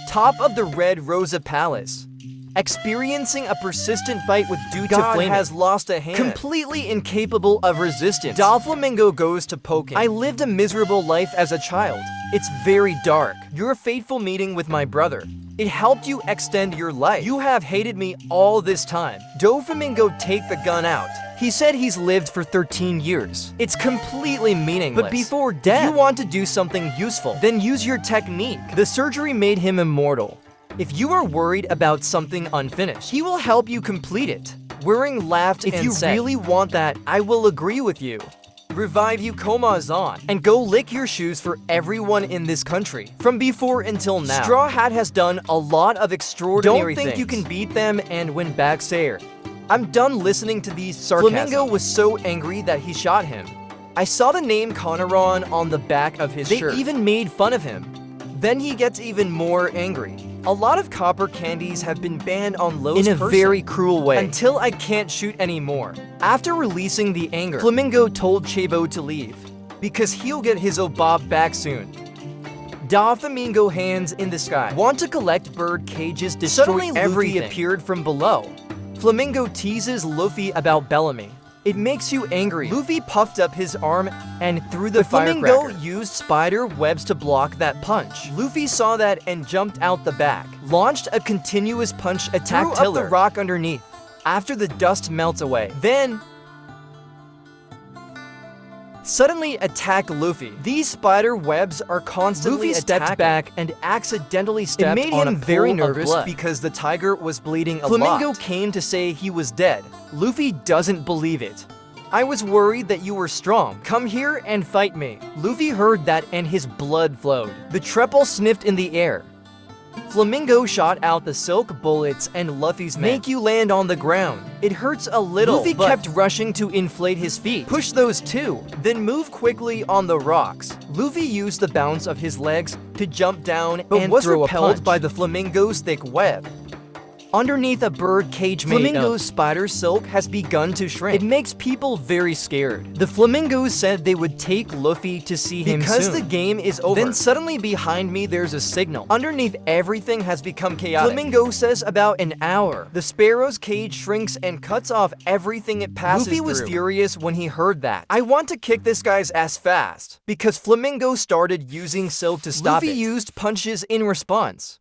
top of the Red Rosa Palace. Experiencing a persistent fight with Doflamingo has lost a hand. Completely incapable of resistance, Doflamingo goes to poke him. I lived a miserable life as a child. It's very dark. Your fateful meeting with my brother. It helped you extend your life. You have hated me all this time. Doflamingo take the gun out. He said he's lived for 13 years. It's completely meaningless. But before death, if you want to do something useful, then use your technique. The surgery made him immortal. If you are worried about something unfinished, he will help you complete it. Waring laughed and said, "If you really want that, I will agree with you. Revive you Komazan, and go lick your shoes for everyone in this country. From before until now, Straw Hat has done a lot of extraordinary things. Don't think you can beat them and win back Sayre. I'm done listening to these sarcasm." Flamingo was so angry that he shot him. I saw the name Conaron on the back of his shirt. They even made fun of him. Then he gets even more angry. A lot of copper candies have been banned on Lowe's in a very cruel way, until I can't shoot anymore. After releasing the anger, Flamingo told Chabo to leave, because he'll get his Obob back soon. Doflamingo hands in the sky. Want to collect bird cages, destroy Suddenly everything. Luffy appeared from below. Flamingo teases Luffy about Bellamy. It makes you angry. Luffy puffed up his arm and threw the firecracker. Flamingo used spider webs to block that punch. Luffy saw that and jumped out the back. Launched a continuous punch attack threw up the rock underneath. After the dust melts away, then suddenly attack Luffy. These spider webs are constantly Luffy stepped back and accidentally stepped on a pool of blood. It made him very nervous because the tiger was bleeding a lot. Flamingo came to say he was dead. Luffy doesn't believe it. I was worried that you were strong. Come here and fight me. Luffy heard that and his blood flowed. The treble sniffed in the air. Flamingo shot out the silk bullets and Luffy's men. Make you land on the ground. It hurts a little, Luffy kept rushing to inflate his feet. Push those too, then move quickly on the rocks. Luffy used the bounce of his legs to jump down and was repelled by the flamingo's thick web. Underneath a bird cage made Flamingo's spider silk has begun to shrink. It makes people very scared. The flamingos said they would take Luffy to see him soon. Because the game is over. Then suddenly behind me there's a signal. Underneath everything has become chaotic. Flamingo says about an hour. The sparrow's cage shrinks and cuts off everything it passes through. Luffy was furious when he heard that. I want to kick this guy's ass fast. Because Flamingo started using silk to stop it. Luffy used punches in response.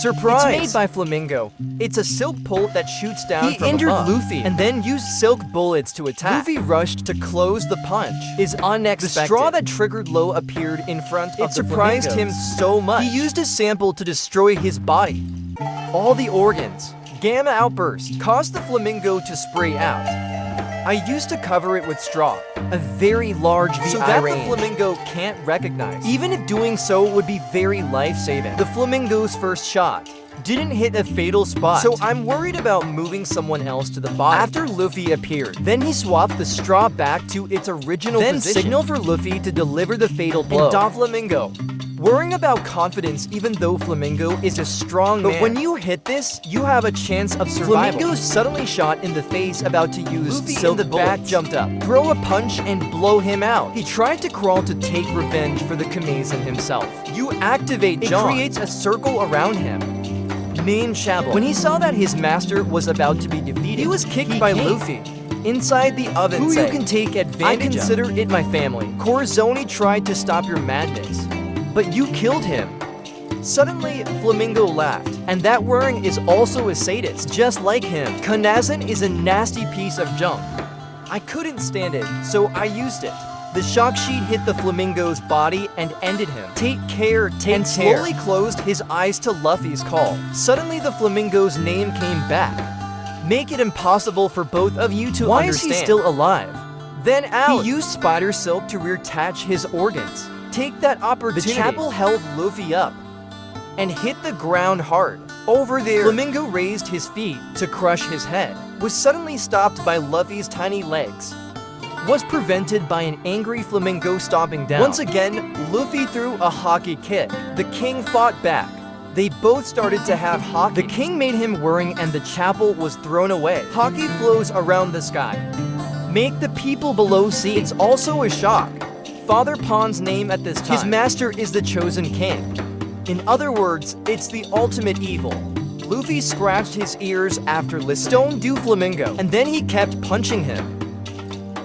Surprise! It's made by Flamingo. It's a silk pole that shoots down from above. He injured Luffy and then used silk bullets to attack. Luffy rushed to close the punch. Is unexpected. The straw that triggered Law appeared in front of the surprised him so much. He used a sample to destroy his body. All the organs. Gamma outburst caused the flamingo to spray out. I used to cover it with straw, a very large VI so that range. The flamingo can't recognize, even if doing so would be very life-saving. The flamingo's first shot didn't hit a fatal spot, so I'm worried about moving someone else to the bottom. After Luffy appeared, then he swapped the straw back to its original position. Then signaled for Luffy to deliver the fatal blow. And Doflamingo, worrying about confidence even though Flamingo is a strong man. But when you hit this, you have a chance of survival. Flamingo suddenly shot in the face about to use Luffy silk in the back jumped up, throw a punch and blow him out. He tried to crawl to take revenge for the Kamazan himself. You activate John. It creates a circle around him. Named Shabble. When he saw that his master was about to be defeated, he was kicked by Luffy. Inside the oven, who you can take advantage of. I consider it my family. Corazoni tried to stop your madness, but you killed him. Suddenly, Flamingo laughed, and that Waring is also a sadist, just like him. Kanazan is a nasty piece of junk. I couldn't stand it, so I used it. The shock sheet hit the flamingo's body and ended him. Take care, and slowly closed his eyes to Luffy's call. Suddenly, the flamingo's name came back. Make it impossible for both of you to understand. Why is he still alive? Then out. He used spider silk to reattach his organs. Take that opportunity. The chapel held Luffy up and hit the ground hard. Over there, Flamingo raised his feet to crush his head. Was suddenly stopped by Luffy's tiny legs. Was prevented by an angry Flamingo stomping down. Once again, Luffy threw a Haki kick. The king fought back. They both started to have Haki. The king made him whirring and the chapel was thrown away. Haki flows around the sky. Make the people below see. It's also a shock. Father Pon's name at this time. His master is the chosen king. In other words, it's the ultimate evil. Luffy scratched his ears after listening to Doflamingo, and then he kept punching him.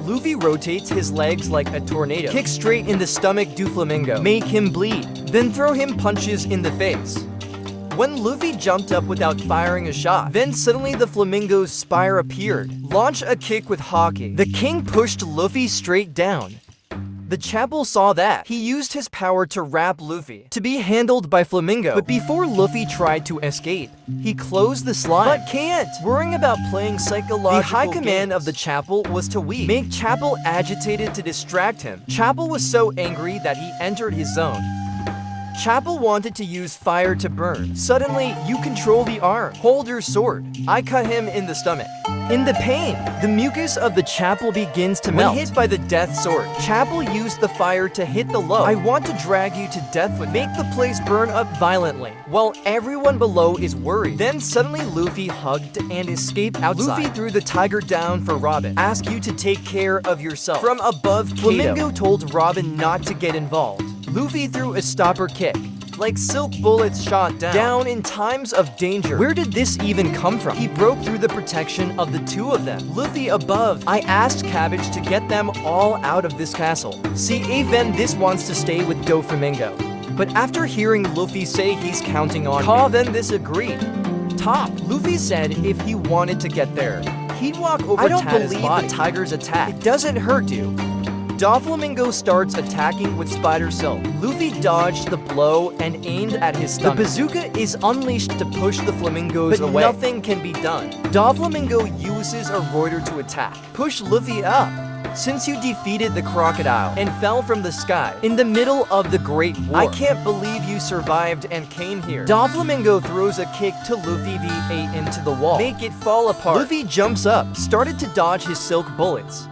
Luffy rotates his legs like a tornado, kick straight in the stomach Doflamingo, make him bleed, then throw him punches in the face. When Luffy jumped up without firing a shot, then suddenly the flamingo's spire appeared. Launch a kick with Haki. The king pushed Luffy straight down. The Chapel saw that. He used his power to wrap Luffy, to be handled by Flamingo. But before Luffy tried to escape, he closed the slime. But can't! Worrying about playing psychological The high command of the Chapel was to weep. Make Chapel agitated to distract him. Chapel was so angry that he entered his zone. Chapel wanted to use fire to burn. Suddenly, you control the arm. Hold your sword. I cut him in the stomach. In the pain, the mucus of the Chapel begins to melt. When hit by the death sword, Chapel used the fire to hit the low. I want to drag you to death with make the place burn up violently, while everyone below is worried. Then suddenly Luffy hugged and escaped outside. Luffy threw the tiger down for Robin. Ask you to take care of yourself. From above, Flamingo told Robin not to get involved. Luffy threw a stopper kick, like silk bullets shot down in times of danger. Where did this even come from? He broke through the protection of the two of them. Luffy above. I asked Cabbage to get them all out of this castle. See, even this wants to stay with Doflamingo. But after hearing Luffy say he's counting on Ka, then this agreed. Top. Luffy said if he wanted to get there, he'd walk over Tata's body. The tiger's attack. It doesn't hurt you. Doflamingo starts attacking with Spider Silk. Luffy dodged the blow and aimed at his stomach. The bazooka is unleashed to push the flamingos away. But nothing can be done. Doflamingo uses a Reuter to attack. Push Luffy up. Since you defeated the crocodile and fell from the sky in the middle of the Great War, I can't believe you survived and came here. Doflamingo throws a kick to Luffy V8 into the wall. Make it fall apart. Luffy jumps up, started to dodge his silk bullets.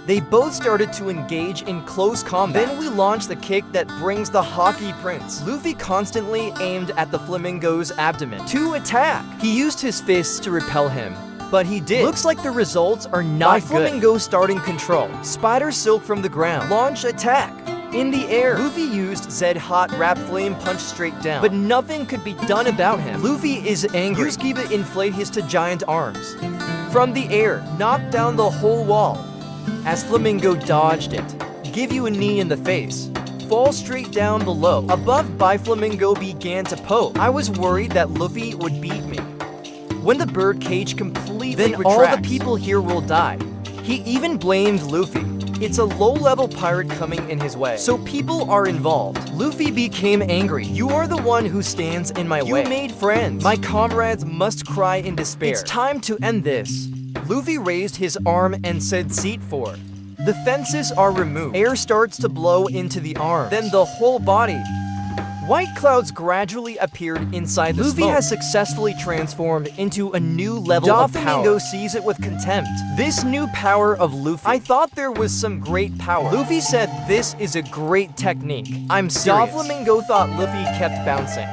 They both started to engage in close combat. Then we launched the kick that brings the Haki Prince. Luffy constantly aimed at the flamingo's abdomen to attack. He used his fists to repel him, but he did. Looks like the results are not good. Flamingo starting control. Spider Silk from the ground. Launch attack. In the air, Luffy used Zed Hot Wrap Flame Punch straight down, but nothing could be done about him. Luffy is angry. Use Kiba inflate his to giant arms. From the air, knock down the whole wall. As Flamingo dodged it, give you a knee in the face, fall straight down below. Above by Flamingo began to poke. I was worried that Luffy would beat me. When the bird cage completely then retracts, all the people here will die. He even blamed Luffy. It's a low-level pirate coming in his way, so people are involved. Luffy became angry. You are the one who stands in my way. You made friends. My comrades must cry in despair. It's time to end this. Luffy raised his arm and said seat 4. The fences are removed. Air starts to blow into the arm, then the whole body. White clouds gradually appeared inside the smoke. Luffy has successfully transformed into a new level of power. Doflamingo sees it with contempt. This new power of Luffy. I thought there was some great power. Luffy said this is a great technique. I'm serious. Doflamingo thought Luffy kept bouncing.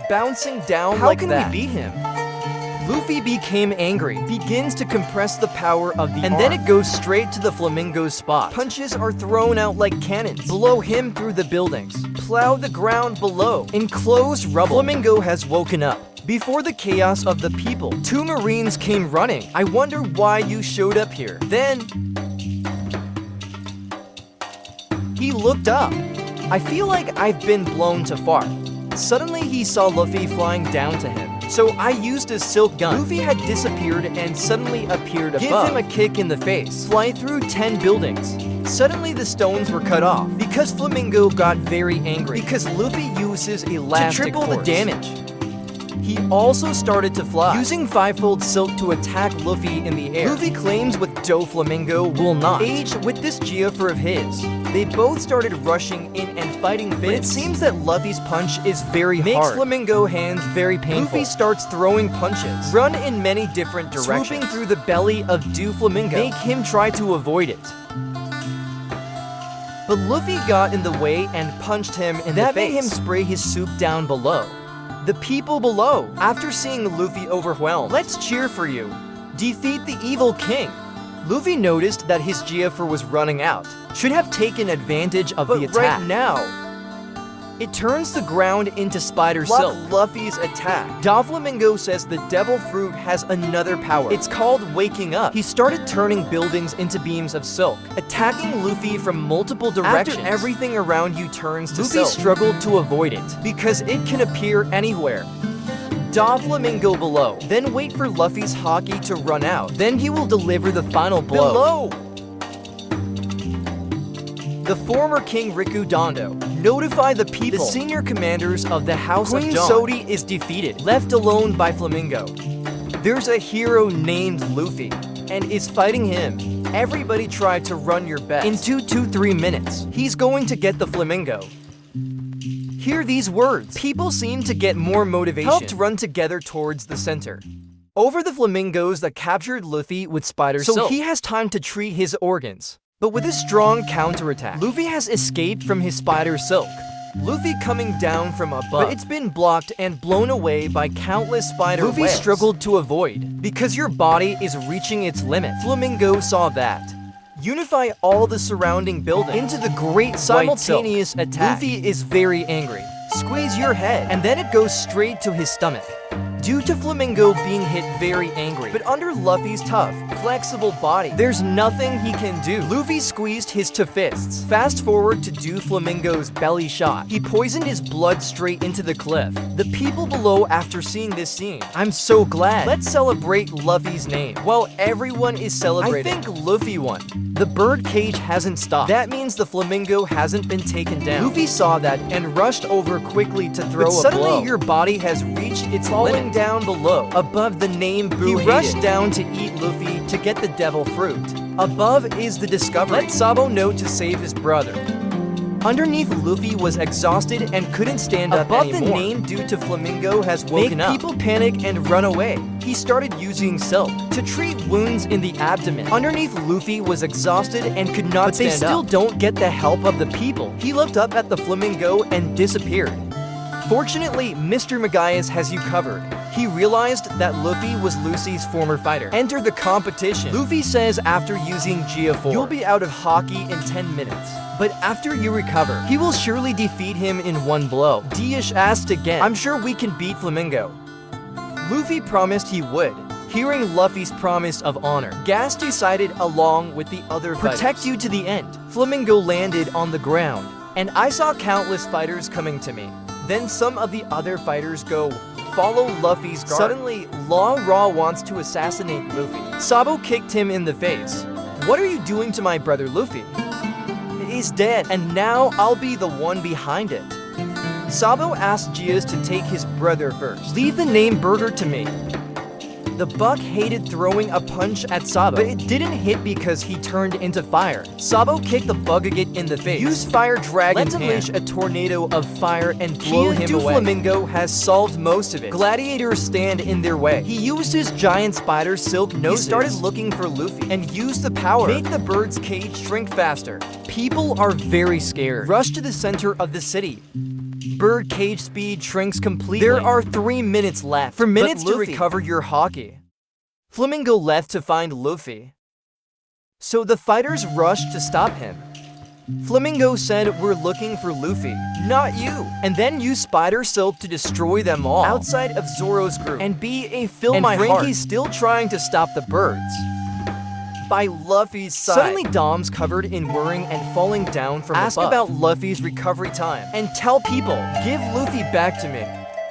Bouncing down like that. How can we beat him? Luffy became angry, begins to compress the power of the arm, and then it goes straight to the flamingo's spot. Punches are thrown out like cannons, blow him through the buildings, plow the ground below, enclosed rubble. Flamingo has woken up. Before the chaos of the people, 2 Marines came running. I wonder why you showed up here. Then he looked up. I feel like I've been blown too far. Suddenly he saw Luffy flying down to him. So I used a silk gun. Luffy had disappeared and suddenly appeared above. Give him a kick in the face. Fly through 10 buildings. Suddenly the stones were cut off because Flamingo got very angry because Luffy uses elastic to triple the damage. He also started to fly, using 5-fold silk to attack Luffy in the air. Luffy claims with Doflamingo will not age with this geophor of his. They both started rushing in and fighting fits. But it seems that Luffy's punch is very hard. Makes Flamingo hands very painful. Luffy starts throwing punches. Run in many different directions. Swooping through the belly of Doflamingo. Make him try to avoid it. But Luffy got in the way and punched him in the face. That made him spray his soup down below. The people below, after seeing Luffy overwhelmed, let's cheer for you. Defeat the evil king. Luffy noticed that his geophor was running out. Should have taken advantage of the attack. Right now, It turns the ground into spider silk. Luffy's attack. Doflamingo says the devil fruit has another power. It's called waking up. He started turning buildings into beams of silk, attacking Luffy from multiple directions. After everything around you turns to silk, Luffy struggled to avoid it, because it can appear anywhere. Doflamingo below. Then wait for Luffy's Haki to run out. Then he will deliver the final blow. Below! The former King Riku Dondo. Notify the people. The senior commanders of the House of Dawn. Queen Sodi is defeated, left alone by Flamingo. There's a hero named Luffy, and is fighting him. Everybody try to run your best. In 2 to 3 minutes, he's going to get the Flamingo. Hear these words. People seem to get more motivation. Helped run together towards the center. Over the flamingos that captured Luffy with spider silk. So he has time to treat his organs. But with a strong counterattack, Luffy has escaped from his spider silk. Luffy coming down from above, but it's been blocked and blown away by countless spider webs. Luffy struggled to avoid, because your body is reaching its limit. Flamingo saw that. Unify all the surrounding buildings into the great simultaneous attack. Luffy is very angry. Squeeze your head, and then it goes straight to his stomach. Due to Flamingo being hit very angry, but under Luffy's tough, flexible body, there's nothing he can do. Luffy squeezed his two fists. Fast forward to Doflamingo's belly shot. He poisoned his blood straight into the cliff. The people below after seeing this scene, I'm so glad. Let's celebrate Luffy's name. While everyone is celebrating, I think Luffy won. The bird cage hasn't stopped. That means the Flamingo hasn't been taken down. Luffy saw that and rushed over quickly to throw a blow. Suddenly your body has reached its limit. Down below, above the name Boo. He rushed down to eat Luffy to get the devil fruit. Above is the discovery. Let Sabo know to save his brother. Underneath, Luffy was exhausted and couldn't stand up anymore. Above the name due to Flamingo has woken up. People panic and run away. He started using silk to treat wounds in the abdomen. Underneath, Luffy was exhausted and could not stand up. But they still don't get the help of the people. He looked up at the Flamingo and disappeared. Fortunately, Mr. Maguias has you covered. He realized that Luffy was Lucy's former fighter. Enter the competition. Luffy says after using Gia4, you'll be out of Haki in 10 minutes. But after you recover, he will surely defeat him in one blow. Dish asked again, I'm sure we can beat Flamingo. Luffy promised he would. Hearing Luffy's promise of honor, Gas decided along with the other fighters, protect you to the end. Flamingo landed on the ground, and I saw countless fighters coming to me. Then some of the other fighters go, follow Luffy's guard. Suddenly, Law Ra wants to assassinate Luffy. Sabo kicked him in the face. What are you doing to my brother Luffy? He's dead, and now I'll be the one behind it. Sabo asked Gias to take his brother first. Leave the name Burger to me. The buck hated throwing a punch at Sabo, but it didn't hit because he turned into fire. Sabo kicked the Bugagit in the face. Use Fire Dragon's hand. Let's unleash a tornado of fire and blow him away. Doflamingo has solved most of it. Gladiators stand in their way. He used his giant spider silk noses. He started looking for Luffy and used the power. Make the bird's cage shrink faster. People are very scared. Rush to the center of the city. Bird cage speed shrinks completely. There are 3 minutes left. For minutes to recover your Haki. Flamingo left to find Luffy. So the fighters rushed to stop him. Flamingo said, we're looking for Luffy, not you. And then use Spider Silk to destroy them all. Outside of Zoro's group. And be a fill my heart. And Frankie's still trying to stop the birds. By Luffy's side. Suddenly Dom's covered in whirring and falling down from above. Ask about Luffy's recovery time. And tell people, give Luffy back to me.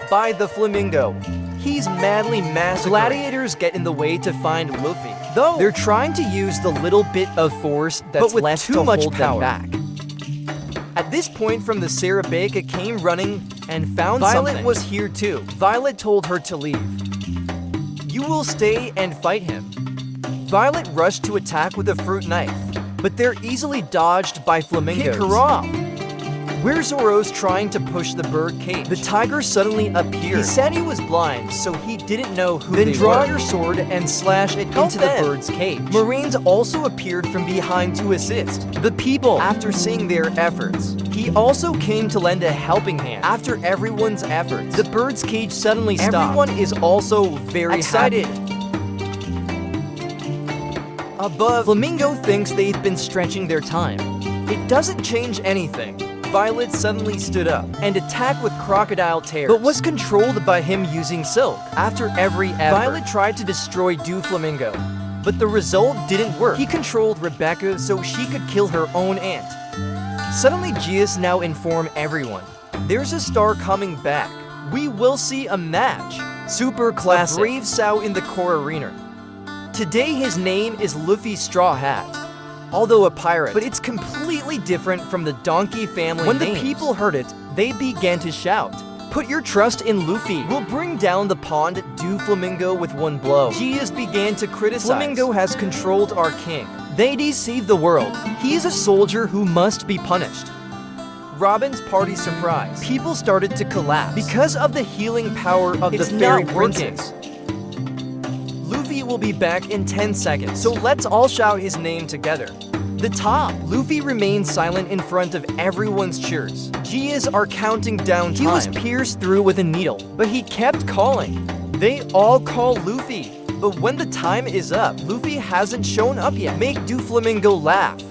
By the Flamingo. He's madly massacred. Gladiators get in the way to find Luffy. Though, they're trying to use the little bit of force that's left to hold them back. At this point from the Sarabeka came running and found Violet something. Was here too. Violet told her to leave. You will stay and fight him. Violet rushed to attack with a fruit knife, but they're easily dodged by flamingos. Kick her off! Where Zoro's trying to push the bird cage, the tiger suddenly appeared. He said he was blind, so he didn't know who they were. Then draw your sword and slash it into the bird's cage. Marines also appeared from behind to assist the people after seeing their efforts. He also came to lend a helping hand. After everyone's efforts, the bird's cage suddenly stopped. Everyone is also very excited. Above, Flamingo thinks they've been stretching their time. It doesn't change anything. Violet suddenly stood up and attacked with crocodile tears, but was controlled by him using silk. After every effort, Violet tried to destroy Doflamingo, but the result didn't work. He controlled Rebecca so she could kill her own aunt. Suddenly, Gius now informed everyone, there's a star coming back. We will see a match. Super classic. A brave Sao in the core arena. Today his name is Luffy Straw Hat. Although a pirate, but it's completely different from the Donkey family When names. The people heard it, they began to shout, put your trust in Luffy. We'll bring down the pond Doflamingo with one blow. Gius began to criticize. Flamingo has controlled our king. They deceive the world. He is a soldier who must be punished. Robin's party surprise. People started to collapse because of the healing power of the fairy princess. Luffy will be back in 10 seconds, so let's all shout his name together. The top. Luffy remained silent in front of everyone's cheers. Gius are counting down time. He was pierced through with a needle, but he kept calling. They all call Luffy, but when the time is up, Luffy hasn't shown up yet. Make Doflamingo laugh.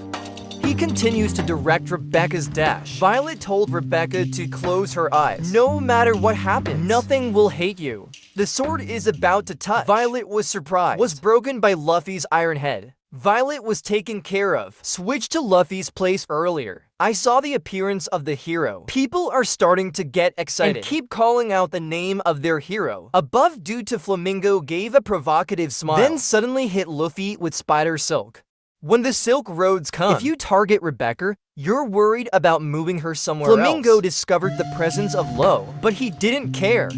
He continues to direct Rebecca's dash. Violet told Rebecca to close her eyes. No matter what happens, nothing will hate you. The sword is about to touch. Violet was surprised. Was broken by Luffy's iron head. Violet was taken care of. Switched to Luffy's place earlier. I saw the appearance of the hero. People are starting to get excited and keep calling out the name of their hero. Above Doflamingo gave a provocative smile. Then suddenly hit Luffy with spider silk. When the Silk Roads come, if you target Rebecca, you're worried about moving her somewhere else. Flamingo discovered the presence of Lo, but he didn't care.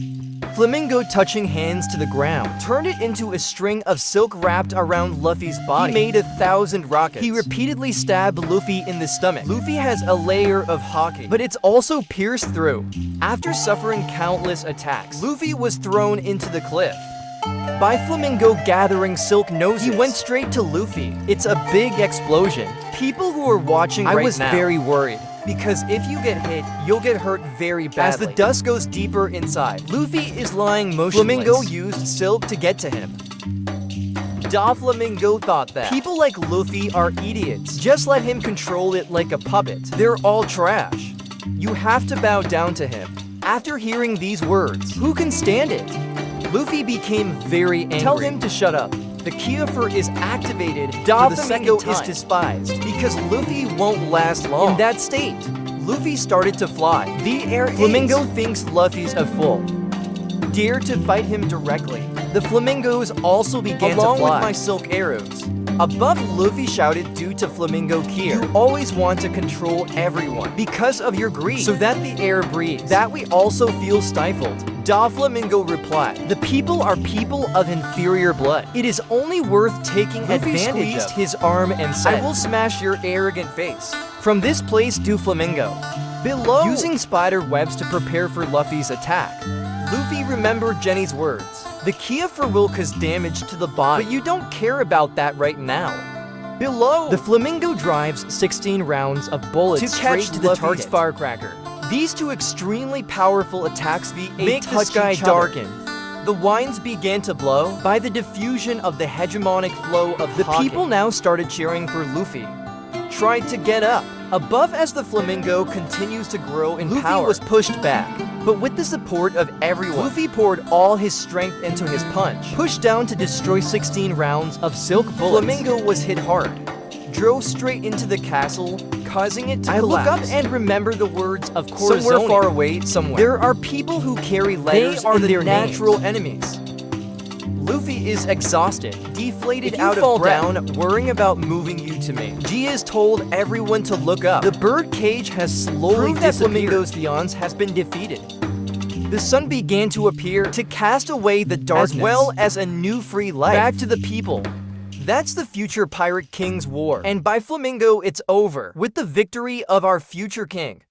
Flamingo, touching hands to the ground, turned it into a string of silk wrapped around Luffy's body. He made 1,000 rockets. He repeatedly stabbed Luffy in the stomach. Luffy has a layer of Haki, but it's also pierced through. After suffering countless attacks, Luffy was thrown into the cliff. By Flamingo gathering silk noses, he went straight to Luffy. It's a big explosion. People who are watching right now, I was very worried, because if you get hit, you'll get hurt very badly. As the dust goes deeper inside, Luffy is lying motionless. Flamingo used silk to get to him. Doflamingo thought that people like Luffy are idiots. Just let him control it like a puppet. They're all trash. You have to bow down to him. After hearing these words, who can stand it? Luffy became very angry. Tell him to shut up. The Kyofer is activated. Doflamingo is despised because Luffy won't last long. In that state, Luffy started to fly. The air Flamingo thinks Luffy's a fool. Dare to fight him directly. The flamingos also began to fly. Along with my silk arrows. Above, Luffy shouted due to Flamingo Kier. You always want to control everyone because of your greed, so that the air breathes. That we also feel stifled. Doflamingo replied, the people are people of inferior blood. It is only worth taking advantage of. Luffy squeezed his arm and said, I will smash your arrogant face. From this place, Doflamingo. Below, using spider webs to prepare for Luffy's attack. Luffy remembered Jenny's words. The Kyofer will cause damage to the body, but you don't care about that right now. Below, the Flamingo drives 16 rounds of bullets to catch to the target's firecracker. These two extremely powerful attacks make the sky darken. The winds began to blow by the diffusion of the hegemonic flow of the Haki. People now started cheering for Luffy. Tried to get up. Above, as the Flamingo continues to grow in power, Luffy was pushed back. But with the support of everyone, Luffy poured all his strength into his punch. Pushed down to destroy 16 rounds of silk bullets. Flamingo was hit hard. Drove straight into the castle, causing it to collapse. I look up and remember the words of Corazon. Somewhere far away, there are people who carry letters in their natural enemies. Luffy is exhausted, deflated out of breath, worrying about moving you to me. Gius told everyone to look up. The bird cage has slowly disappeared. Flamingo's fiance has been defeated. The sun began to appear to cast away the darkness, as well as a new free life back to the people. That's the future Pirate King's war. And by Flamingo, it's over with the victory of our future king.